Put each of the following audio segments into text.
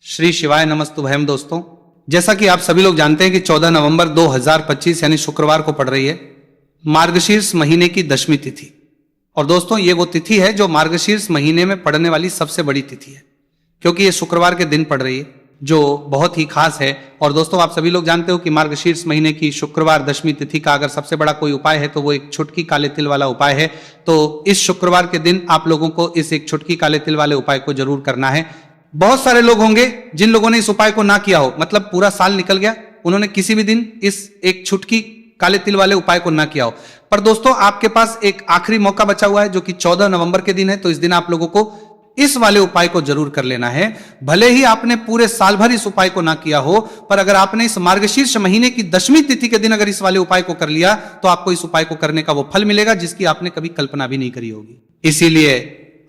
श्री शिवाय नमस्तुभयम। दोस्तों, जैसा कि आप सभी लोग जानते हैं कि 14 नवंबर 2025 यानी शुक्रवार को पड़ रही है मार्गशीर्ष महीने की दशमी तिथि। और दोस्तों, ये वो तिथि है जो मार्गशीर्ष महीने में पड़ने वाली सबसे बड़ी तिथि है, क्योंकि ये शुक्रवार के दिन पड़ रही है, जो बहुत ही खास है। और दोस्तों, आप सभी लोग जानते हो कि मार्गशीर्ष महीने की शुक्रवार दशमी तिथि का अगर सबसे बड़ा कोई उपाय है तो वो एक छुटकी काले तिल वाला उपाय है। तो इस शुक्रवार के दिन आप लोगों को इस एक छुटकी काले तिल वाले उपाय को जरूर करना है। बहुत सारे लोग होंगे जिन लोगों ने इस उपाय को ना किया हो, मतलब पूरा साल निकल गया, उन्होंने किसी भी दिन इस एक छुटकी काले तिल वाले उपाय को ना किया हो। पर दोस्तों, आपके पास एक आखिरी मौका बचा हुआ है जो कि 14 नवंबर के दिन है। तो इस दिन आप लोगों को इस वाले उपाय को जरूर कर लेना है। भले ही आपने पूरे साल भर इस उपाय को ना किया हो, पर अगर आपने इस मार्गशीर्ष महीने की दशमी तिथि के दिन अगर इस वाले उपाय को कर लिया तो आपको इस उपाय को करने का वो फल मिलेगा जिसकी आपने कभी कल्पना भी नहीं करी होगी। इसीलिए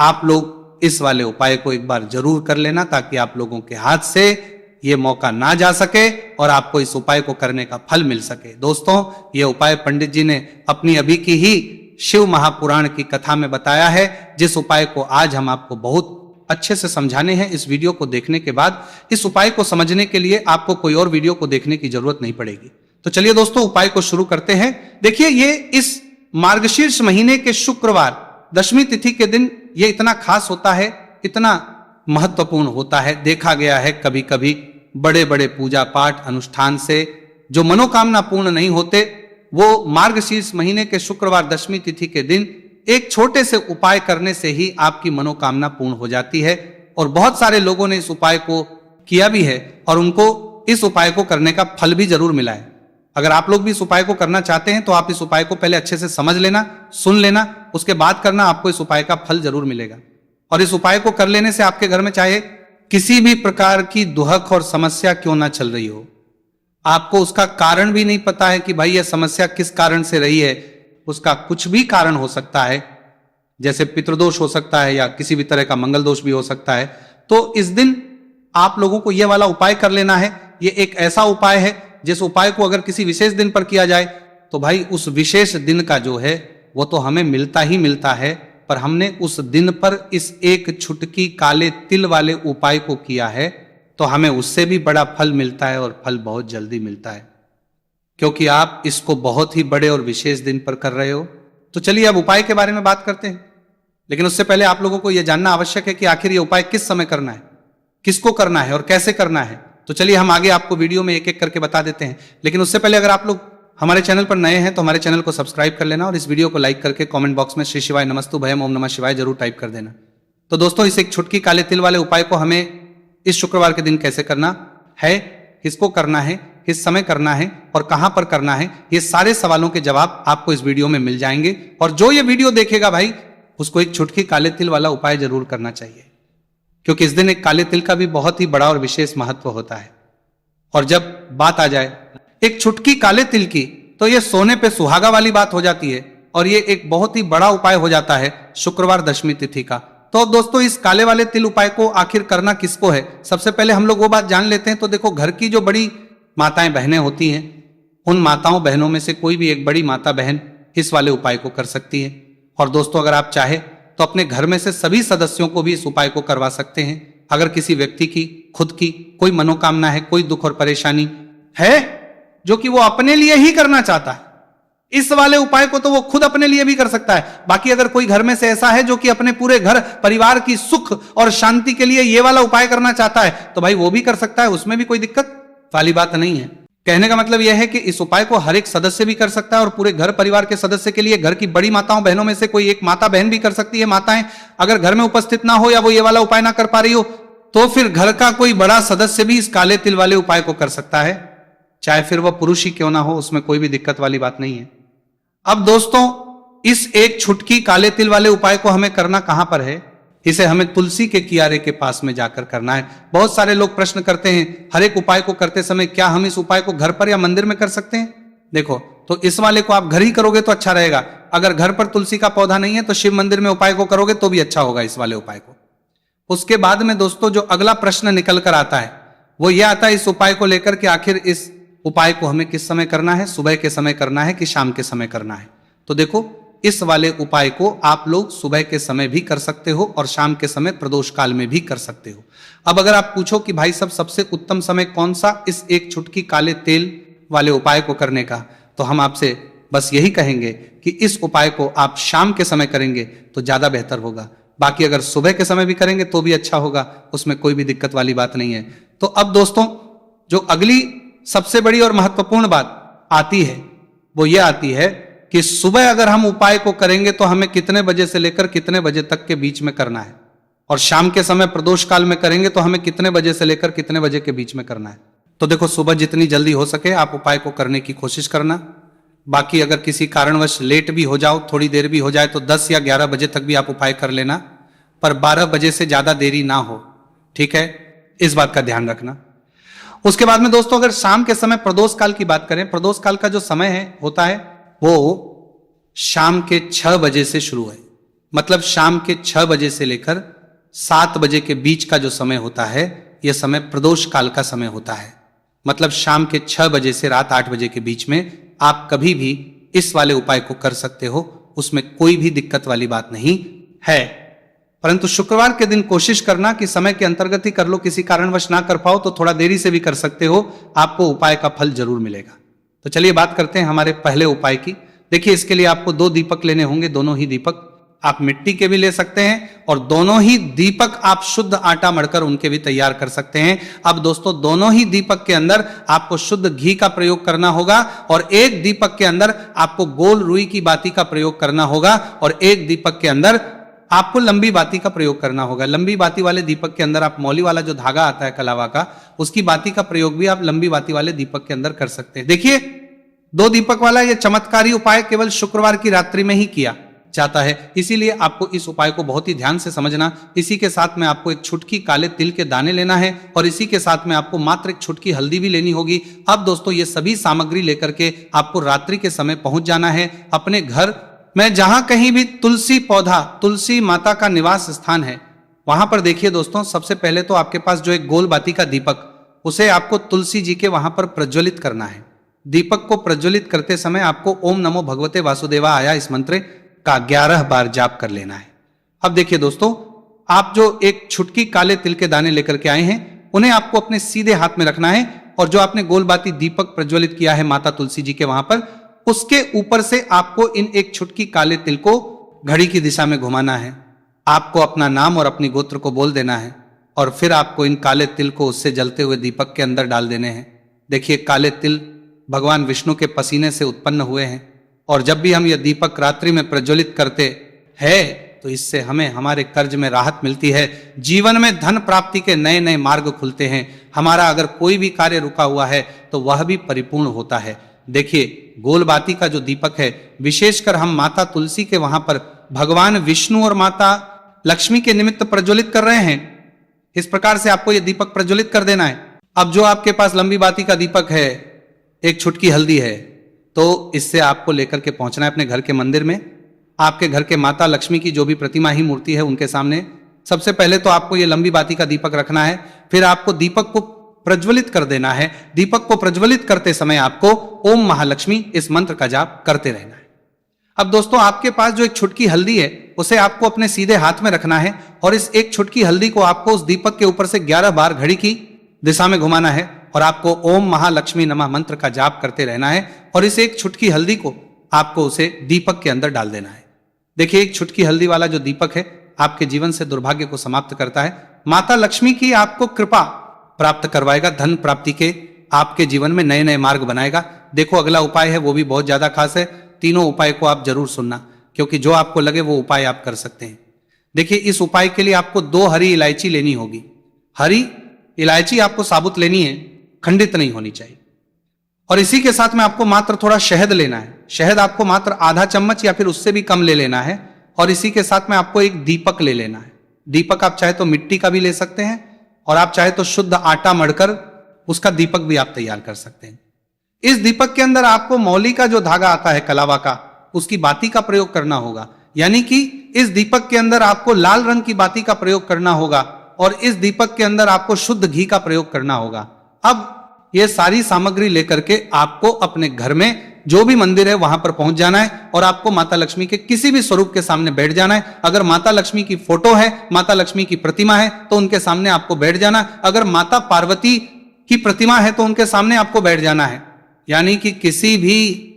आप लोग इस वाले उपाय को एक बार जरूर कर लेना, ताकि आप लोगों के हाथ से ये मौका ना जा सके और आपको इस उपाय को करने का फल मिल सके। दोस्तों, ये उपाय पंडित जी ने अपनी अभी की ही शिव महापुराण की कथा में बताया है, जिस उपाय को आज हम आपको बहुत अच्छे से समझाने हैं। इस वीडियो को देखने के बाद इस उपाय को समझने के लिए आपको कोई और वीडियो को देखने की जरूरत नहीं पड़ेगी। तो चलिए दोस्तों, उपाय को शुरू करते हैं। देखिए, ये इस मार्गशीर्ष महीने के शुक्रवार दशमी तिथि के दिन ये इतना खास होता है, इतना महत्वपूर्ण होता है। देखा गया है कभी कभी बड़े बड़े पूजा पाठ अनुष्ठान से जो मनोकामना पूर्ण नहीं होते, वो मार्गशीर्ष महीने के शुक्रवार दशमी तिथि के दिन एक छोटे से उपाय करने से ही आपकी मनोकामना पूर्ण हो जाती है। और बहुत सारे लोगों ने इस उपाय को किया भी है और उनको इस उपाय को करने का फल भी जरूर मिला है। अगर आप लोग भी इस उपाय को करना चाहते हैं तो आप इस उपाय को पहले अच्छे से समझ लेना, सुन लेना, उसके बाद करना, आपको इस उपाय का फल जरूर मिलेगा। और इस उपाय को कर लेने से आपके घर में चाहे किसी भी प्रकार की दुहक और समस्या क्यों ना चल रही हो, आपको उसका कारण भी नहीं पता है कि भाई यह समस्या किस कारण से रही है, उसका कुछ भी कारण हो सकता है, जैसे पितृदोष हो सकता है या किसी भी तरह का मंगल दोष भी हो सकता है। तो इस दिन आप लोगों को यह वाला उपाय कर लेना है। यह एक ऐसा उपाय है जिस उपाय को अगर किसी विशेष दिन पर किया जाए तो भाई उस विशेष दिन का जो है वो तो हमें मिलता ही मिलता है, पर हमने उस दिन पर इस एक छुटकी काले तिल वाले उपाय को किया है तो हमें उससे भी बड़ा फल मिलता है, और फल बहुत जल्दी मिलता है, क्योंकि आप इसको बहुत ही बड़े और विशेष दिन पर कर रहे हो। तो चलिए अब उपाय के बारे में बात करते हैं। लेकिन उससे पहले आप लोगों को यह जानना आवश्यक है कि आखिर ये उपाय किस समय करना है, किसको करना है और कैसे करना है। तो चलिए हम आगे आपको वीडियो में एक एक करके बता देते हैं। लेकिन उससे पहले अगर आप लोग हमारे चैनल पर नए हैं तो हमारे चैनल को सब्सक्राइब कर लेना और इस वीडियो को लाइक करके कमेंट बॉक्स में श्री शिवाय नमस्तुभयम ओम नमः शिवाय जरूर टाइप कर देना। तो दोस्तों, इस एक छुटकी काले तिल वाले उपाय को हमें इस शुक्रवार के दिन कैसे करना है, किसको करना है, किस समय करना है और कहां पर करना है, ये सारे सवालों के जवाब आपको इस वीडियो में मिल जाएंगे। और जो ये वीडियो देखेगा भाई, उसको एक छुटकी काले तिल वाला उपाय जरूर करना चाहिए, क्योंकि इस दिन एक काले तिल का भी बहुत ही बड़ा और विशेष महत्व होता है। और जब बात आ जाए एक छुटकी काले तिल की, तो ये सोने पे सुहागा वाली बात हो जाती है और ये एक बहुत ही बड़ा उपाय हो जाता है शुक्रवार दशमी तिथि का। तो अब दोस्तों, इस काले वाले तिल उपाय को आखिर करना किसको है, सबसे पहले हम लोग वो बात जान लेते हैं। तो देखो, घर की जो बड़ी माताएं बहनें होती हैं, उन माताओं बहनों में से कोई भी एक बड़ी माता बहन इस वाले उपाय को कर सकती है। और दोस्तों, अगर आप चाहे तो अपने घर में से सभी सदस्यों को भी इस उपाय को करवा सकते हैं। अगर किसी व्यक्ति की खुद की कोई मनोकामना है, कोई दुख और परेशानी है जो कि वो अपने लिए ही करना चाहता है, इस वाले उपाय को तो वो खुद अपने लिए भी कर सकता है। बाकी अगर कोई घर में से ऐसा है जो कि अपने पूरे घर परिवार की सुख और शांति के लिए ये वाला उपाय करना चाहता है, तो भाई वो भी कर सकता है, उसमें भी कोई दिक्कत वाली बात नहीं है। कहने का मतलब यह है कि इस उपाय को हर एक सदस्य भी कर सकता है और पूरे घर परिवार के सदस्य के लिए घर की बड़ी माताओं बहनों में से कोई एक माता बहन भी कर सकती है। माताएं अगर घर में उपस्थित ना हो या वो ये वाला उपाय ना कर पा रही हो, तो फिर घर का कोई बड़ा सदस्य भी इस काले तिल वाले उपाय को कर सकता है, चाहे फिर वह पुरुष ही क्यों ना हो, उसमें कोई भी दिक्कत वाली बात नहीं है। अब दोस्तों, इस एक छुटकी काले तिल वाले उपाय को हमें करना कहां पर है, इसे हमें तुलसी के कियारे के पास में जाकर करना है। बहुत सारे लोग प्रश्न करते हैं, हर एक उपाय को करते समय क्या हम इस उपाय को घर पर या मंदिर में कर सकते हैं। देखो, तो इस वाले को आप घर ही करोगे तो अच्छा रहेगा। अगर घर पर तुलसी का पौधा नहीं है तो शिव मंदिर में उपाय को करोगे तो भी अच्छा होगा इस वाले उपाय को। उसके बाद में दोस्तों, जो अगला प्रश्न निकल कर आता है वो यह आता है इस उपाय को लेकर के आखिर इस उपाय को हमें किस समय करना है, सुबह के समय करना है कि शाम के समय करना है। तो देखो, इस वाले उपाय को आप लोग सुबह के समय भी कर सकते हो और शाम के समय प्रदोष काल में भी कर सकते हो। अब अगर आप पूछो कि भाई साहब सबसे उत्तम समय कौन सा इस एक चुटकी काले तेल वाले उपाय को करने का, तो हम आपसे बस यही कहेंगे कि इस उपाय को आप शाम के समय करेंगे तो ज्यादा बेहतर होगा। बाकी अगर सुबह के समय भी करेंगे तो भी अच्छा होगा, उसमें कोई भी दिक्कत वाली बात नहीं है। तो अब दोस्तों जो अगली सबसे बड़ी और महत्वपूर्ण बात आती है वो ये आती है कि सुबह अगर हम उपाय को करेंगे तो हमें कितने बजे से लेकर कितने बजे तक के बीच में करना है, और शाम के समय प्रदोष काल में करेंगे तो हमें कितने बजे से लेकर कितने बजे के बीच में करना है। तो देखो, सुबह जितनी जल्दी हो सके आप उपाय को करने की कोशिश करना। बाकी अगर किसी कारणवश लेट भी हो जाओ, थोड़ी देर भी हो जाए, तो 10 या 11 बजे तक भी आप उपाय कर लेना, पर 12 बजे से ज्यादा देरी ना हो, ठीक है, इस बात का ध्यान रखना। उसके बाद में दोस्तों अगर शाम के समय प्रदोष काल की बात करें, प्रदोष काल का जो समय है होता है वो शाम के 6 बजे से शुरू है। मतलब शाम के 6 बजे से लेकर 7 बजे के बीच का जो समय होता है यह समय प्रदोष काल का समय होता है। मतलब शाम के 6 बजे से रात 8 बजे के बीच में आप कभी भी इस वाले उपाय को कर सकते हो, उसमें कोई भी दिक्कत वाली बात नहीं है। परंतु शुक्रवार के दिन कोशिश करना कि समय के अंतर्गत ही कर लो, किसी कारणवश ना कर पाओ तो थोड़ा देरी से भी कर सकते हो, आपको उपाय का फल जरूर मिलेगा। तो चलिए बात करते हैं हमारे पहले उपाय की। देखिए, इसके लिए आपको 2 दीपक लेने होंगे। दोनों ही दीपक आप मिट्टी के भी ले सकते हैं और दोनों ही दीपक आप शुद्ध आटा मढ़कर उनके भी तैयार कर सकते हैं। अब दोस्तों दोनों ही दीपक के अंदर आपको शुद्ध घी का प्रयोग करना होगा और एक दीपक के अंदर आपको गोल रुई की बाती का प्रयोग करना होगा और एक दीपक के अंदर आपको लंबी बाती का प्रयोग करना होगा। लंबी बाती वाले दीपक के अंदर आप मौली वाला जो धागा आता है कलावा का, उसकी बाती का प्रयोग भी आप लंबी बाती वाले दीपक के अंदर कर सकते हैं। देखिए, 2 दीपक वाला यह चमत्कारी उपाय केवल शुक्रवार की रात्रि में ही किया जाता है, इसीलिए आपको इस उपाय को बहुत ही ध्यान से समझना। इसी के साथ में आपको एक छुटकी काले तिल के दाने लेना है और इसी के साथ में आपको मात्र एक छुटकी हल्दी भी लेनी होगी। अब दोस्तों ये सभी सामग्री लेकर के आपको रात्रि के समय पहुंच जाना है अपने घर में, जहां कहीं भी तुलसी पौधा, तुलसी माता का निवास स्थान है, वहां पर देखिए दोस्तों, सबसे पहले तो आपके पास जो एक गोल बाती का दीपक, उसे आपको तुलसी जी के वहां पर प्रज्वलित करना है। दीपक को प्रज्वलित करते समय आपको ओम नमो भगवते वासुदेवाय इस मंत्र का 11 बार जाप कर लेना है। अब देखिए दोस्तों, आप जो एक छुटकी काले तिल के दाने लेकर के आए हैं, उन्हें आपको अपने सीधे हाथ में रखना है और जो आपने गोल बाती दीपक प्रज्वलित किया है माता तुलसी जी के वहां पर, उसके ऊपर से आपको इन एक छुटकी काले तिल को घड़ी की दिशा में घुमाना है। आपको अपना नाम और अपनी गोत्र को बोल देना है और फिर आपको इन काले तिल को उससे जलते हुए दीपक के अंदर डाल देने हैं। देखिए, काले तिल भगवान विष्णु के पसीने से उत्पन्न हुए हैं और जब भी हम यह दीपक रात्रि में प्रज्वलित करते हैं तो इससे हमें हमारे कर्ज में राहत मिलती है, जीवन में धन प्राप्ति के नए नए मार्ग खुलते हैं। हमारा अगर कोई भी कार्य रुका हुआ है तो वह भी परिपूर्ण होता है। देखिए, गोल बाती का जो दीपक है, विशेषकर हम माता तुलसी के वहां पर भगवान विष्णु और माता लक्ष्मी के निमित्त प्रज्वलित कर रहे हैं। इस प्रकार से आपको यह दीपक प्रज्वलित कर देना है। अब जो आपके पास लंबी बाती का दीपक है, एक छुटकी हल्दी है, तो इससे आपको लेकर के पहुंचना है अपने घर के मंदिर में। आपके घर के माता लक्ष्मी की जो भी प्रतिमा ही मूर्ति है उनके सामने सबसे पहले तो आपको ये लंबी बाती का दीपक रखना है, फिर आपको दीपक को प्रज्वलित कर देना है। दीपक को प्रज्वलित करते समय आपको ओम महालक्ष्मी इस मंत्र का जाप करते रहना है। अब दोस्तों, आपके पास जो एक छुटकी हल्दी है उसे आपको अपने सीधे हाथ में रखना है और इस एक छुटकी हल्दी को आपको उस दीपक के ऊपर से 11 बार घड़ी की दिशा में घुमाना है और आपको ओम महालक्ष्मी नमः मंत्र का जाप करते रहना है और इस एक छुटकी हल्दी को आपको उसे दीपक के अंदर डाल देना है। देखिए, एक छुटकी हल्दी वाला जो दीपक है आपके जीवन से दुर्भाग्य को समाप्त करता है। माता लक्ष्मी की आपको कृपा प्राप्त करवाएगा, धन प्राप्ति के आपके जीवन में नए नए मार्ग बनाएगा। देखो, अगला उपाय है वो भी बहुत ज्यादा खास है। तीनों उपाय को आप जरूर सुनना, क्योंकि जो आपको लगे वो उपाय आप कर सकते हैं। देखिए, इस उपाय के लिए आपको 2 हरी इलायची लेनी होगी। हरी इलायची आपको साबुत लेनी है, खंडित नहीं होनी चाहिए। और इसी के साथ में आपको मात्र थोड़ा शहद लेना है। शहद आपको मात्र आधा चम्मच या फिर उससे भी कम ले लेना है। और इसी के साथ में आपको एक दीपक ले लेना है। दीपक आप चाहे तो मिट्टी का भी ले सकते हैं और आप चाहे तो शुद्ध आटा मढ़कर उसका दीपक भी आप तैयार कर सकते हैं। इस दीपक के अंदर आपको मौली का जो धागा आता है कलावा का, उसकी बाती का प्रयोग करना होगा। यानी कि इस दीपक के अंदर आपको लाल रंग की बाती का प्रयोग करना होगा और इस दीपक के अंदर आपको शुद्ध घी का प्रयोग करना होगा। अब ये सारी सामग्री लेकर के आपको अपने घर में जो भी मंदिर है वहां पर पहुंच जाना है और आपको माता लक्ष्मी के किसी भी स्वरूप के सामने बैठ जाना है। अगर माता लक्ष्मी की फोटो है, माता लक्ष्मी की प्रतिमा है तो उनके सामने आपको बैठ जाना। अगर माता पार्वती की प्रतिमा है तो उनके सामने आपको बैठ जाना है, यानी कि किसी भी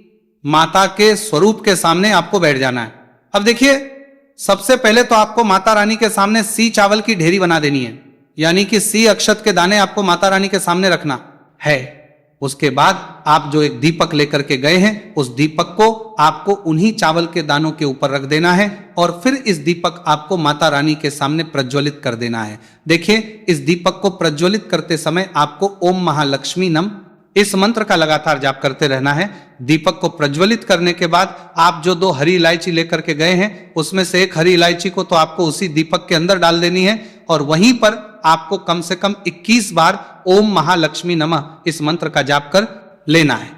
माता के स्वरूप के सामने आपको बैठ जाना है। अब देखिए, सबसे पहले तो आपको माता रानी के सामने सी चावल की ढेरी बना देनी है, यानी कि सी अक्षत के दाने आपको माता रानी के सामने रखना है। उसके बाद आप जो एक दीपक लेकर के गए हैं, उस दीपक को आपको उन्हीं चावल के दानों के ऊपर रख देना है और फिर इस दीपक आपको माता रानी के सामने प्रज्वलित कर देना है। देखिए, इस दीपक को प्रज्वलित करते समय आपको ओम महालक्ष्मी नम इस मंत्र का लगातार जाप करते रहना है। दीपक को प्रज्वलित करने के बाद आप जो 2 हरी इलायची लेकर के गए हैं, उसमें से एक हरी इलायची को तो आपको उसी दीपक के अंदर डाल देनी है और वहीं पर आपको कम से कम 21 बार ओम महालक्ष्मी नमः इस मंत्र का जाप कर लेना है।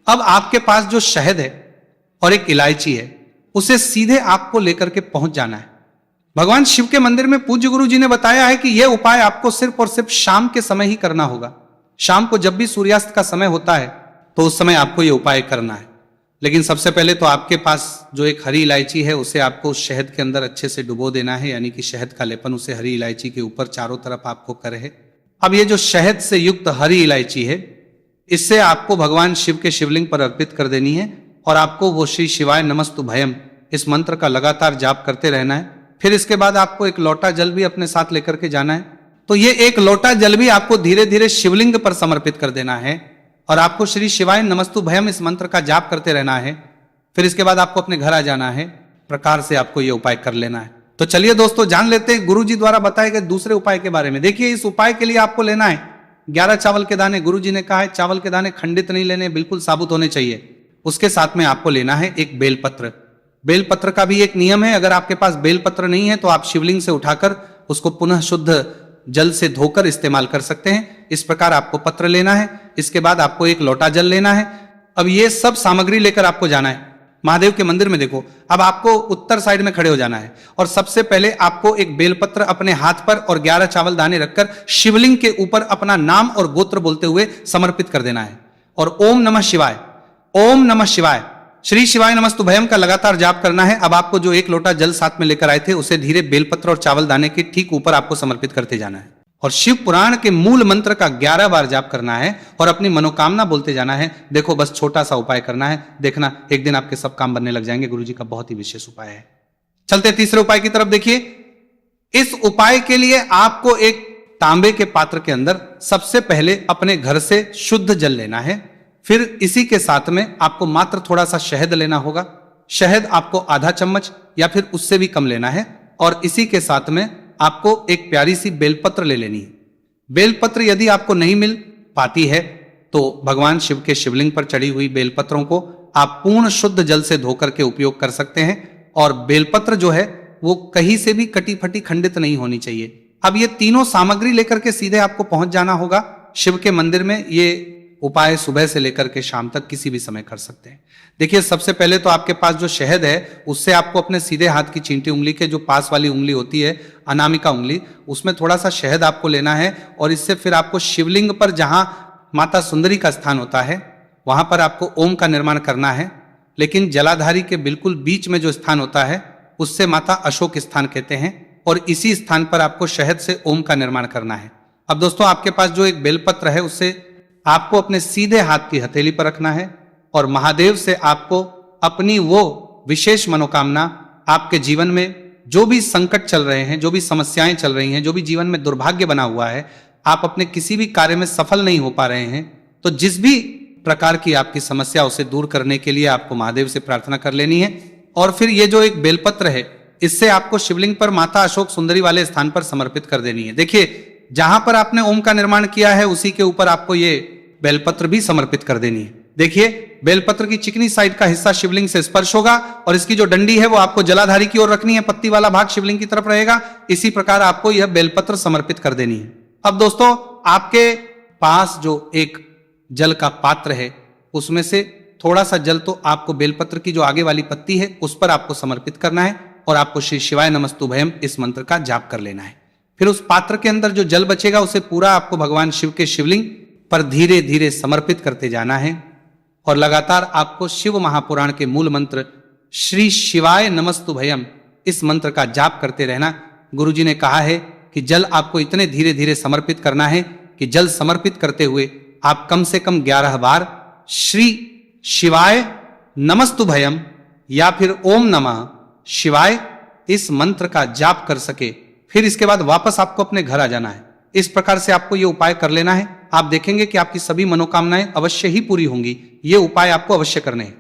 अब आपके पास जो शहद है और एक इलायची है, उसे सीधे आपको लेकर के पहुंच जाना है। भगवान शिव के मंदिर में पूज्य गुरु जी ने बताया है कि यह उपाय आपको सिर्फ और सिर्फ शाम के समय ही करना होगा। शाम को जब भी सूर्यास्त का समय होता है तो उस समय आपको यह उपाय करना है। लेकिन सबसे पहले तो आपके पास जो एक हरी इलायची है उसे आपको उस शहद के अंदर अच्छे से डुबो देना है, यानी कि शहद का लेपन उसे हरी इलायची के ऊपर चारों तरफ आपको करे। अब ये जो शहद से युक्त हरी इलायची है, इससे आपको भगवान शिव के शिवलिंग पर अर्पित कर देनी है और आपको वो श्री शिवाय नमस्तु भयम इस मंत्र का लगातार जाप करते रहना है। फिर इसके बाद आपको एक लोटा जल भी अपने साथ लेकर के जाना है। तो ये एक लोटा जल भी आपको धीरे धीरे शिवलिंग पर समर्पित कर देना है और आपको श्री शिवाय नमस्तु भयम इस मंत्र का जाप करते रहना है। फिर इसके बाद आपको अपने घर आ जाना है। प्रकार से आपको यह उपाय कर लेना है। तो चलिए दोस्तों, जान लेते हैं गुरु जी द्वारा बताए गए दूसरे उपाय के बारे में। देखिए, इस उपाय के लिए आपको लेना है 11 चावल के दाने। गुरु जी ने कहा है चावल के दाने खंडित नहीं लेने, बिल्कुल साबुत होने चाहिए। उसके साथ में आपको लेना है एक बेलपत्र। बेलपत्र का भी एक नियम है, अगर आपके पास बेलपत्र नहीं है तो आप शिवलिंग से उठाकर उसको पुनः शुद्ध जल से धोकर इस्तेमाल कर सकते हैं। इस प्रकार आपको पत्र लेना है। इसके बाद आपको एक लोटा जल लेना है। अब ये सब सामग्री लेकर आपको जाना है महादेव के मंदिर में। देखो, अब आपको उत्तर साइड में खड़े हो जाना है और सबसे पहले आपको एक बेलपत्र अपने हाथ पर और 11 चावल दाने रखकर शिवलिंग के ऊपर अपना नाम और गोत्र बोलते हुए समर्पित कर देना है और ओम नमः शिवाय, ओम नमः शिवाय, श्री शिवाय नमस्तु भयम का लगातार जाप करना है। अब आपको जो एक लोटा जल साथ में लेकर आए थे उसे धीरे बेलपत्र और चावल दाने के ठीक ऊपर आपको समर्पित करते जाना है और शिव पुराण के मूल मंत्र का 11 बार जाप करना है और अपनी मनोकामना बोलते जाना है। देखो, बस छोटा सा उपाय करना है, देखना एक दिन आपके सब काम बनने लग जाएंगे। गुरु जी का बहुत ही विशेष उपाय है। चलते तीसरे उपाय की तरफ। देखिए, इस उपाय के लिए आपको एक तांबे के पात्र के अंदर सबसे पहले अपने घर से शुद्ध जल लेना है। फिर इसी के साथ में आपको मात्र थोड़ा सा शहद लेना होगा। शहद आपको आधा चम्मच या फिर उससे भी कम लेना है और इसी के साथ में आपको एक प्यारी सी बेलपत्र ले लेनी है। बेलपत्र यदि आपको नहीं मिल पाती है तो भगवान शिव के शिवलिंग पर चढ़ी हुई बेलपत्रों को आप पूर्ण शुद्ध जल से धोकर के उपयोग कर सकते हैं। और बेलपत्र जो है वो कहीं से भी कटी फटी खंडित नहीं होनी चाहिए। अब ये तीनों सामग्री लेकर के सीधे आपको पहुंच जाना होगा शिव के मंदिर में। ये उपाय सुबह से लेकर के शाम तक किसी भी समय कर सकते हैं। देखिए, सबसे पहले तो आपके पास जो शहद है उससे आपको अपने सीधे हाथ की चींटी उंगली के जो पास वाली उंगली होती है, अनामिका उंगली, उसमें थोड़ा सा शहद आपको लेना है और इससे फिर आपको शिवलिंग पर जहां माता सुंदरी का स्थान होता है वहां पर आपको ओम का निर्माण करना है। लेकिन जलाधारी के बिल्कुल बीच में जो स्थान होता है उससे माता अशोक स्थान कहते हैं और इसी स्थान पर आपको शहद से ओम का निर्माण करना है। अब दोस्तों, आपके पास जो एक बेलपत्र है उससे आपको अपने सीधे हाथ की हथेली पर रखना है और महादेव से आपको अपनी वो विशेष मनोकामना, आपके जीवन में जो भी संकट चल रहे हैं, जो भी समस्याएं चल रही हैं, जो भी जीवन में दुर्भाग्य बना हुआ है, आप अपने किसी भी कार्य में सफल नहीं हो पा रहे हैं, तो जिस भी प्रकार की आपकी समस्या उसे दूर करने के लिए आपको महादेव से प्रार्थना कर लेनी है। और फिर ये जो एक बेलपत्र है इससे आपको शिवलिंग पर माता अशोक सुंदरी वाले स्थान पर समर्पित कर देनी है। देखिए, जहां पर आपने ओम का निर्माण किया है उसी के ऊपर आपको ये बेलपत्र भी समर्पित कर देनी है। देखिए, बेलपत्र की चिकनी साइड का हिस्सा शिवलिंग से स्पर्श होगा और इसकी जो डंडी है वो आपको जलाधारी की ओर रखनी है, पत्ती वाला भाग शिवलिंग की तरफ रहेगा। इसी प्रकार आपको यह बेलपत्र समर्पित कर देनी है। अब दोस्तों, आपके पास जो एक जल का पात्र है उसमें से थोड़ा सा जल तो आपको बेलपत्र की जो आगे वाली पत्ती है उस पर आपको समर्पित करना है और आपको श्री शिवाय नमस्तु भयम इस मंत्र का जाप कर लेना है। फिर उस पात्र के अंदर जो जल बचेगा उसे पूरा आपको भगवान शिव के शिवलिंग पर धीरे धीरे समर्पित करते जाना है और लगातार आपको शिव महापुराण के मूल मंत्र श्री शिवाय नमस्तुभयम इस मंत्र का जाप करते रहना। गुरुजी ने कहा है कि जल आपको इतने धीरे धीरे समर्पित करना है कि जल समर्पित करते हुए आप कम से कम 11 बार श्री शिवाय नमस्तुभयम या फिर ओम नमः शिवाय इस मंत्र का जाप कर सके। फिर इसके बाद वापस आपको अपने घर आ जाना है। इस प्रकार से आपको यह उपाय कर लेना है। आप देखेंगे कि आपकी सभी मनोकामनाएं अवश्य ही पूरी होंगी। ये उपाय आपको अवश्य करने हैं।